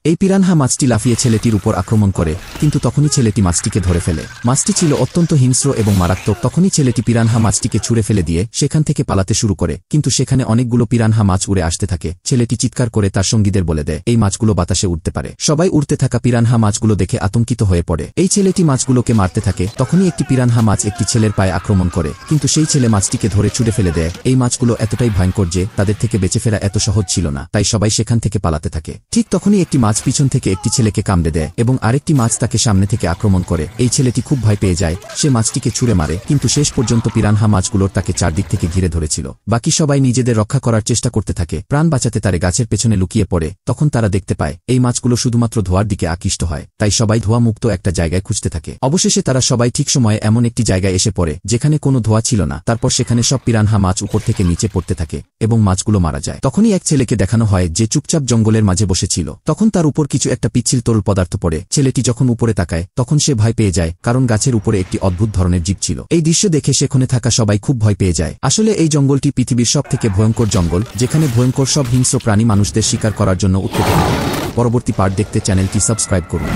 এই পিরানহা মাছটি লাফিয়ে ছেলেটির উপর আক্রমণ করে, কিন্তু তখনই ছেলেটি মাছটিকে ধরে ফেলে। মাছটি ছিল অত্যন্ত হিংস্র এবং মারাত্মক। তখনই ছেলেটি পিরানহা মাছটিকে ছুঁড়ে ফেলে দিয়ে সেখান থেকে পালাতে শুরু করে, কিন্তু সেখানে অনেকগুলো পিরানহা মাছ উড়ে আসতে থাকে। ছেলেটি চিৎকার করে তার সঙ্গীদের বলে দেয় এই মাছগুলো বাতাসে উঠতে পারে। সবাই উড়তে থাকা পিরানহা মাছগুলো দেখে আতঙ্কিত হয়ে পড়ে। এই ছেলেটি মাছগুলোকে মারতে থাকে। তখনই একটি পিরানহা মাছ একটি ছেলের পায়ে আক্রমণ করে, কিন্তু সেই ছেলে মাছটিকে ধরে ছুঁড়ে ফেলে দেয়। এই মাছগুলো এতটাই ভয়ঙ্কর যে তাদের থেকে বেঁচে ফেরা এত সহজ ছিল না, তাই সবাই সেখান থেকে পালাতে থাকে। ঠিক তখনই একটি মাছ পিছন থেকে একটি ছেলেকে কামড়ে দেয় এবং আরেকটি মাছ তাকে সামনে থেকে আক্রমণ করে। এই ছেলেটি খুব ভয় পেয়ে যায়। সে মাছটিকে ছুঁড়ে মারে, কিন্তু শেষ পর্যন্ত পিরানহা মাছগুলোর তাকে চারদিক থেকে ঘিরে ধরেছিল। বাকি সবাই নিজেদের রক্ষা করার চেষ্টা করতে থাকে। প্রাণ বাঁচাতে তারা গাছের পেছনে লুকিয়ে পড়ে। তখন তারা দেখতে পায় এই মাছগুলো শুধুমাত্র ধোঁয়ার দিকে আকৃষ্ট হয়, তাই সবাই ধোঁয়া মুক্ত একটা জায়গায় খুঁজতে থাকে। অবশেষে তারা সবাই ঠিক সময়ে এমন একটি জায়গায় এসে পড়ে যেখানে কোনো ধোঁয়া ছিল না। তারপর সেখানে সব পিরানহা মাছ উপর থেকে নিচে পড়তে থাকে এবং মাছগুলো মারা যায়। তখনই এক ছেলেকে দেখানো হয় যে চুপচাপ জঙ্গলের মাঝে বসেছিল। তখন তার উপর কিছু একটা পিচ্ছিল তরল পদার্থ পড়ে। ছেলেটি যখন উপরে তাকায় তখন সে ভয় পেয়ে যায়, কারণ গাছের উপরে একটি অদ্ভুত ধরনের জীব ছিল। এই দৃশ্য দেখে সেখানে থাকা সবাই খুব ভয় পেয়ে যায়। আসলে এই জঙ্গলটি পৃথিবীর সবথেকে ভয়ঙ্কর জঙ্গল, যেখানে ভয়ঙ্কর সব হিংস্র প্রাণী মানুষদের শিকার করার জন্য উৎপন্ন হয়। পরবর্তী পার্ট দেখতে চ্যানেলটি সাবস্ক্রাইব করুন।